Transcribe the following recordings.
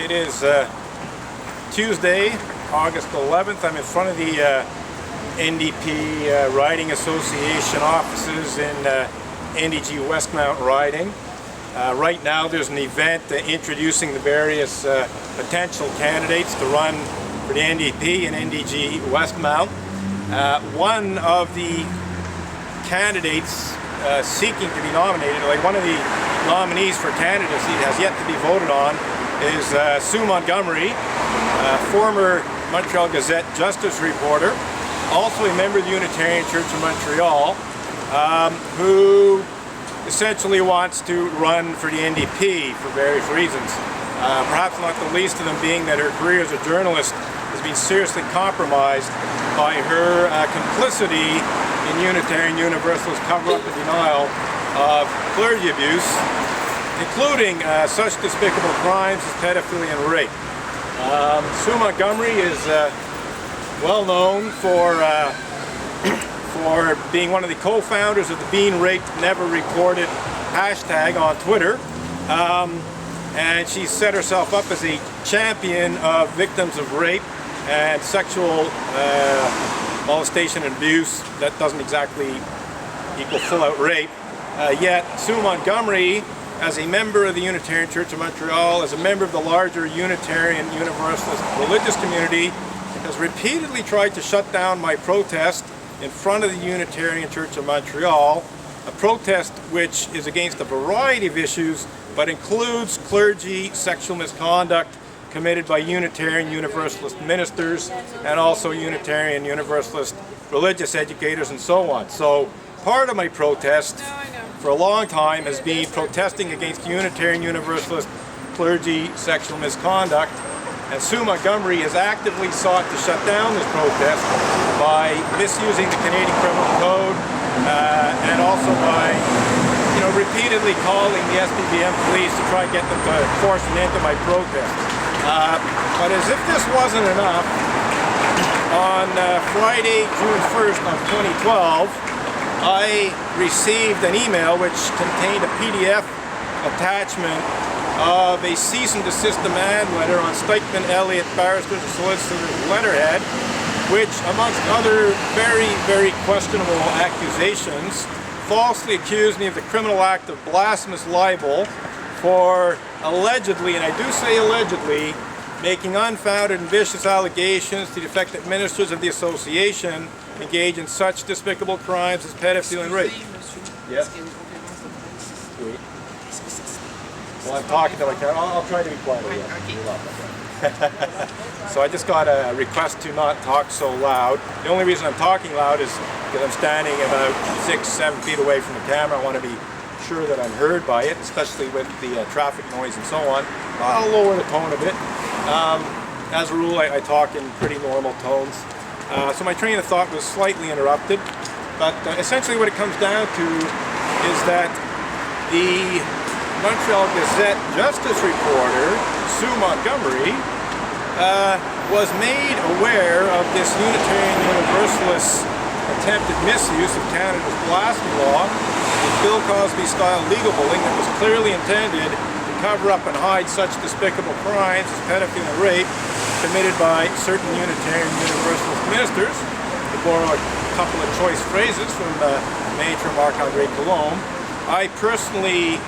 It is Tuesday, August 11th. I'm in front of the NDP Riding Association offices in NDG Westmount Riding. Right now there's an event introducing the various potential candidates to run for the NDP and NDG Westmount. One of the candidates seeking to be nominated, like one of the nominees for candidacy has yet to be voted on, is Sue Montgomery, former Montreal Gazette Justice reporter, also a member of the Unitarian Church of Montreal, who essentially wants to run for the NDP for various reasons. Perhaps not the least of them being that her career as a journalist has been seriously compromised by her complicity in Unitarian Universalist cover-up and denial of clergy abuse, including such despicable crimes as pedophilia and rape. Sue Montgomery is well known for being one of the co-founders of the Being Raped Never Reported hashtag on Twitter, and she set herself up as a champion of victims of rape and sexual molestation and abuse. That doesn't exactly equal full-out rape. Yet Sue Montgomery, as a member of the Unitarian Church of Montreal, as a member of the larger Unitarian Universalist religious community, has repeatedly tried to shut down my protest in front of the Unitarian Church of Montreal, a protest which is against a variety of issues, but includes clergy sexual misconduct committed by Unitarian Universalist ministers and also Unitarian Universalist religious educators and so on. So part of my protest for a long time has been protesting against Unitarian Universalist clergy sexual misconduct, and Sue Montgomery has actively sought to shut down this protest by misusing the Canadian Criminal Code and also by repeatedly calling the SPVM police to try to get them to force an end to my protest. But as if this wasn't enough, on Friday, June 1st of 2012, I received an email which contained a PDF attachment of a cease and desist demand letter on Stikeman Elliott Barristers and Solicitors letterhead, which, amongst other very, very questionable accusations, falsely accused me of the criminal act of blasphemous libel for allegedly, and I do say allegedly, making unfounded and vicious allegations to the effect that ministers of the association engage in such despicable crimes as pedophilia and rape. Yes? Sweet. Well, I'm talking to my camera. I'll try to be quiet. So I just got a request to not talk so loud. The only reason I'm talking loud is because I'm standing about 6-7 feet away from the camera. I want to be sure that I'm heard by it, especially with the traffic noise and so on. I'll lower the tone a bit. As a rule, I talk in pretty normal tones. So my train of thought was slightly interrupted, but essentially what it comes down to is that the Montreal Gazette Justice reporter, Sue Montgomery, was made aware of this Unitarian Universalist attempted misuse of Canada's blasphemy law, the Bill Cosby-style legal bullying that was clearly intended to cover up and hide such despicable crimes as pedophilia and rape committed by certain Unitarian Universalist ministers. To borrow a couple of choice phrases from Major Marc-André Coulombe, I personally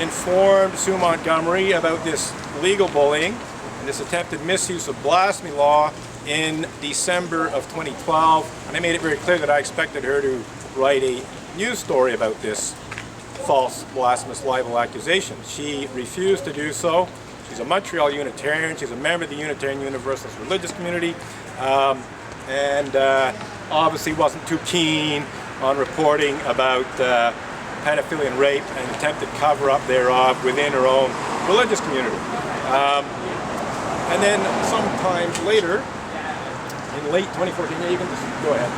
informed Sue Montgomery about this legal bullying and this attempted misuse of blasphemy law in December of 2012, and I made it very clear that I expected her to write a news story about this false blasphemous libel accusation. She refused to do so. She's a Montreal Unitarian, she's a member of the Unitarian Universalist religious community, and obviously wasn't too keen on reporting about pedophilia and rape and attempted cover-up thereof within her own religious community. And then sometime later, in late 2014, yeah, you can just go ahead.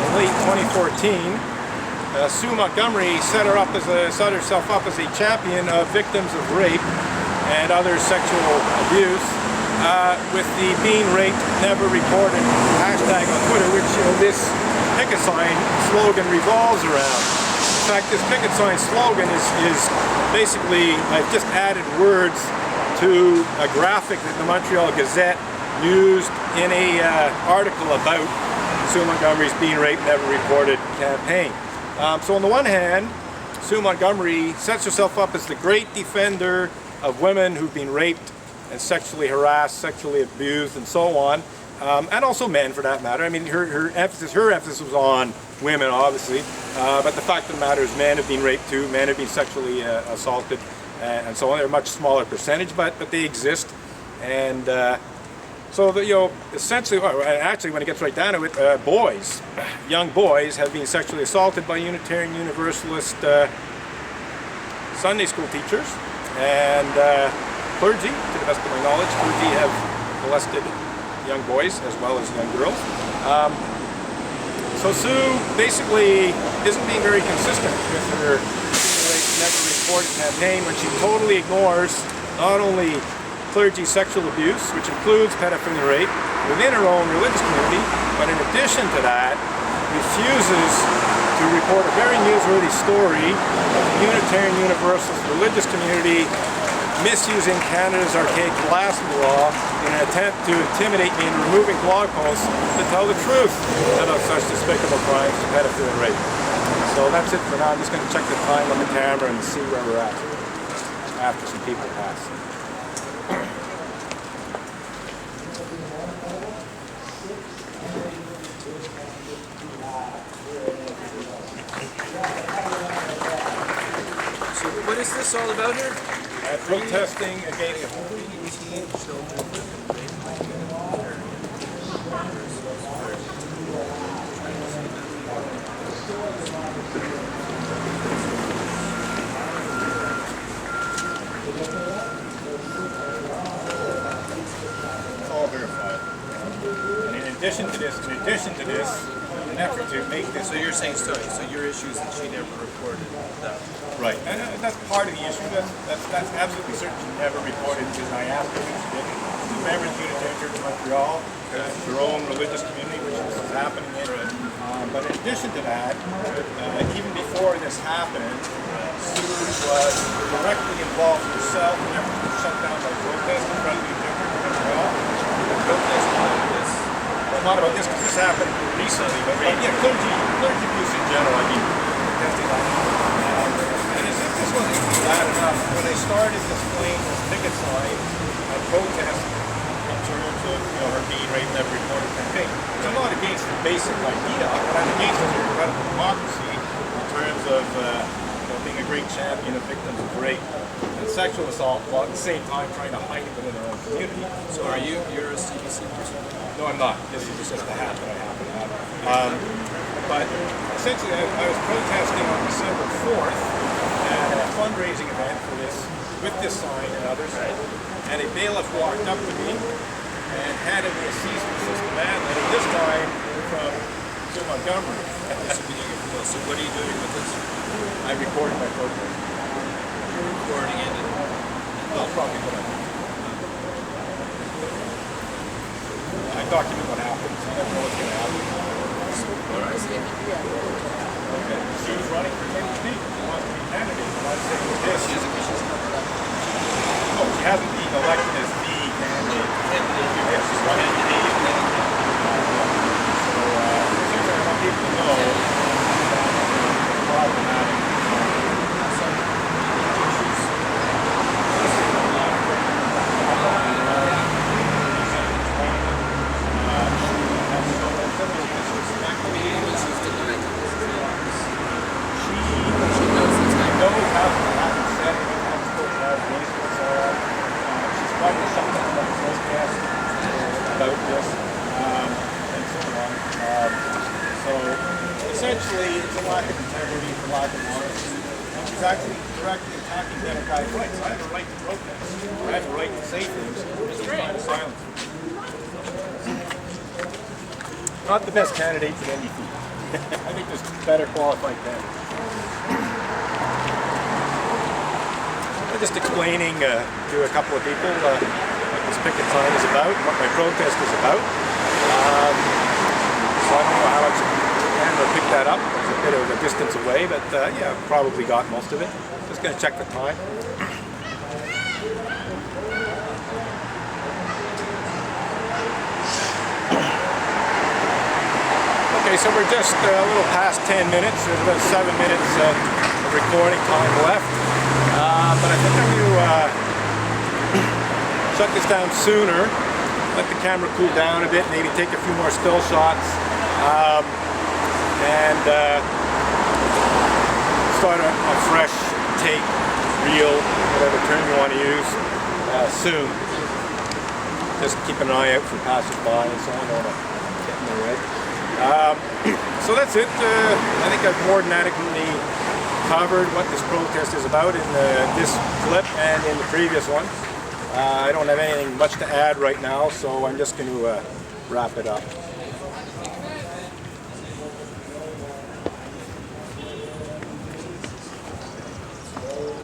In late 2014, Sue Montgomery set herself up as a champion of victims of rape and other sexual abuse with the Being Raped Never Reported hashtag on Twitter, which this picket sign slogan revolves around. In fact, this picket sign slogan is basically, I've just added words to a graphic that the Montreal Gazette used in a article about Sue Montgomery's Being Raped Never Reported campaign. So on the one hand, Sue Montgomery sets herself up as the great defender of women who've been raped and sexually harassed, sexually abused, and so on, and also men for that matter. I mean, her emphasis was on women, obviously, but the fact of the matter is men have been raped too, men have been sexually assaulted, and so on. They're a much smaller percentage, but they exist. And so, essentially, well, actually, when it gets right down to it, boys, young boys, have been sexually assaulted by Unitarian Universalist Sunday school teachers, and clergy, to the best of my knowledge. Clergy have molested young boys as well as young girls. So Sue basically isn't being very consistent with her Never Reported campaign when she totally ignores not only clergy sexual abuse, which includes pedophilia rape, within her own religious community, but in addition to that, refuses to report a very newsworthy story of the Unitarian Universalist religious community misusing Canada's archaic blasphemy law in an attempt to intimidate me into removing blog posts to tell the truth about such despicable crimes as pedophilia and rape. So that's it for now. I'm just going to check the time on the camera and see where we're at after some people pass. So what is this all about here? Protesting against it's all verified. And in addition to this, in an effort to make this. So you're saying, sorry, so your issue is that she never reported that. Right, and that's part of the issue. That's absolutely certain she never reported because I asked her if she didn't. She's a member of the Unitarian Church of Montreal. It's her own religious community which this is happening in. But in addition to that, even before this happened, Sue was directly involved herself in an effort to shut down by protest in front of the Unitarian Church of Montreal. Protest about this. Well, not about this because this happened recently, but yeah, clergy abuse in general. I mean, protesting like this wasn't even bad enough. When they started displaying this picket sign and protest in terms of her being raped never reported campaign, which I'm not against the basic idea, but I'm against her incredible democracy in terms of being a great champion of victims of rape and sexual assault, while at the same time trying to hide it within their own community. So you're a CBC person? No, I'm not. This is just a hat that I happen to have. But essentially, I was protesting on December 4th at a fundraising event for this, with this sign and others, and a bailiff walked up to me and handed me a cease and desist demand letter, this time from Sue Montgomery. So what are you doing with this? I recorded my protest. You're recording it? Well, probably what I do. I document what happens. You never know what's going to happen. Okay. She's running for PhD. She wants to be candidate. She wants to say this. Oh, she hasn't been elected as the candidate. Yeah, she's running. So, I want people to know that it's problematic. About this and so on. So essentially, it's a lack of integrity, it's a lack of honesty. And she's actually directly attacking democratic rights. I have a right to protest. I have a right to say things. She's trying to silence me. Not the best candidate for any defeat. I think there's better qualified candidates. I'm just explaining to a couple of people what this picket sign is about, what my protest is about. So I don't know how much camera picked that up. It's a bit of a distance away, but yeah, probably got most of it. Just going to check the time. so we're just a little past 10 minutes. There's about 7 minutes of recording time left. But I think I'm going to shut this down sooner, let the camera cool down a bit, maybe take a few more still shots, and start a fresh take, reel, whatever term you want to use, soon. Just keep an eye out for passers-by and so on. I don't want to get in the way. So that's it. I think I've more than adequately covered what this protest is about in this clip and in the previous one. I don't have anything much to add right now, so I'm just going to wrap it up.